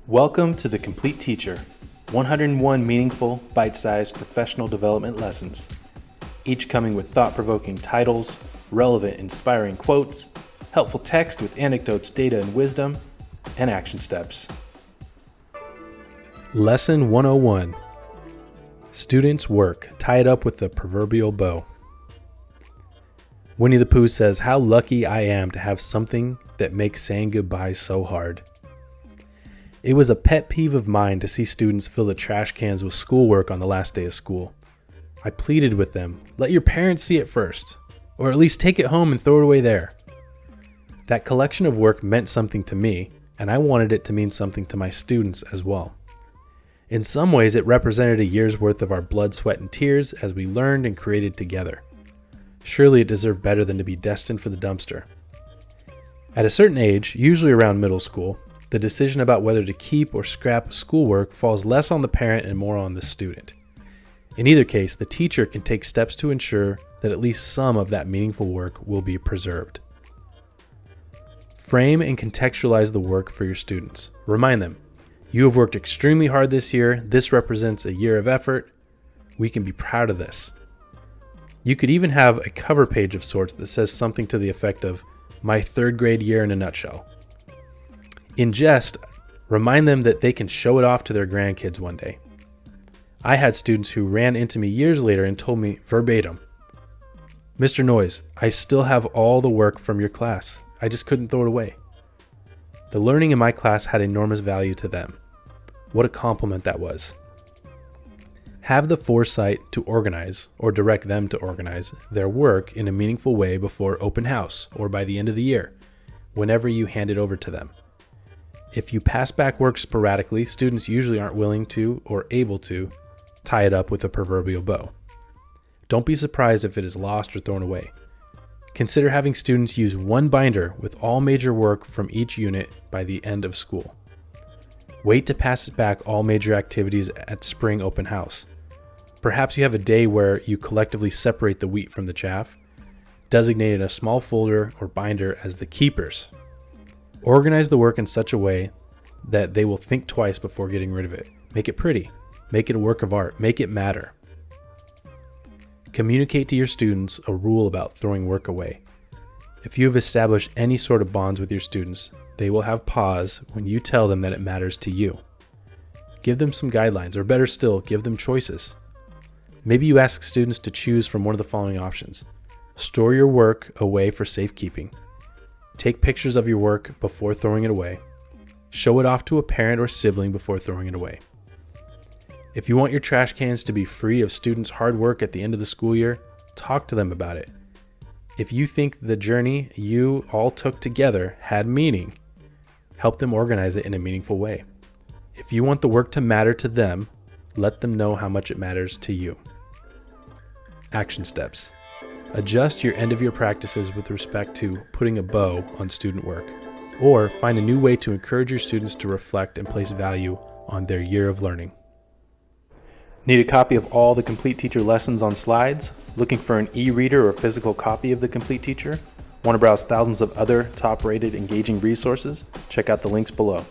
Welcome to The Complete Teacher, 101 meaningful, bite-sized professional development lessons, each coming with thought-provoking titles, relevant, inspiring quotes, helpful text with anecdotes, data, and wisdom, and action steps. Lesson 101. Students' work, tie it up with the proverbial bow. Winnie the Pooh says, "How lucky I am to have something that makes saying goodbye so hard." It was a pet peeve of mine to see students fill the trash cans with schoolwork on the last day of school. I pleaded with them, let your parents see it first, or at least take it home and throw it away there. That collection of work meant something to me, and I wanted it to mean something to my students as well. In some ways, it represented a year's worth of our blood, sweat, and tears as we learned and created together. Surely it deserved better than to be destined for the dumpster. At a certain age, usually around middle school, the decision about whether to keep or scrap schoolwork falls less on the parent and more on the student. In either case, the teacher can take steps to ensure that at least some of that meaningful work will be preserved. Frame and contextualize the work for your students. Remind them, you have worked extremely hard this year. This represents a year of effort. We can be proud of this. You could even have a cover page of sorts that says something to the effect of, "My third grade year in a nutshell." In jest, remind them that they can show it off to their grandkids one day. I had students who ran into me years later and told me verbatim, "Mr. Noyes, I still have all the work from your class. I just couldn't throw it away." The learning in my class had enormous value to them. What a compliment that was. Have the foresight to organize, or direct them to organize, their work in a meaningful way before open house or by the end of the year, whenever you hand it over to them. If you pass back work sporadically, students usually aren't willing to or able to tie it up with a proverbial bow. Don't be surprised if it is lost or thrown away. Consider having students use one binder with all major work from each unit by the end of school. Wait to pass it back all major activities at spring open house. Perhaps you have a day where you collectively separate the wheat from the chaff, designating a small folder or binder as the keepers. Organize the work in such a way that they will think twice before getting rid of it. Make it pretty. Make it a work of art. Make it matter. Communicate to your students a rule about throwing work away. If you have established any sort of bonds with your students, they will have pause when you tell them that it matters to you. Give them some guidelines, or better still, give them choices. Maybe you ask students to choose from one of the following options. Store your work away for safekeeping. Take pictures of your work before throwing it away. Show it off to a parent or sibling before throwing it away. If you want your trash cans to be free of students' hard work at the end of the school year, talk to them about it. If you think the journey you all took together had meaning, help them organize it in a meaningful way. If you want the work to matter to them, let them know how much it matters to you. Action steps. Adjust your end-of-year practices with respect to putting a bow on student work, or find a new way to encourage your students to reflect and place value on their year of learning. Need a copy of all the Complete Teacher lessons on slides? Looking for an e-reader or physical copy of the Complete Teacher? Want to browse thousands of other top-rated engaging resources? Check out the links below.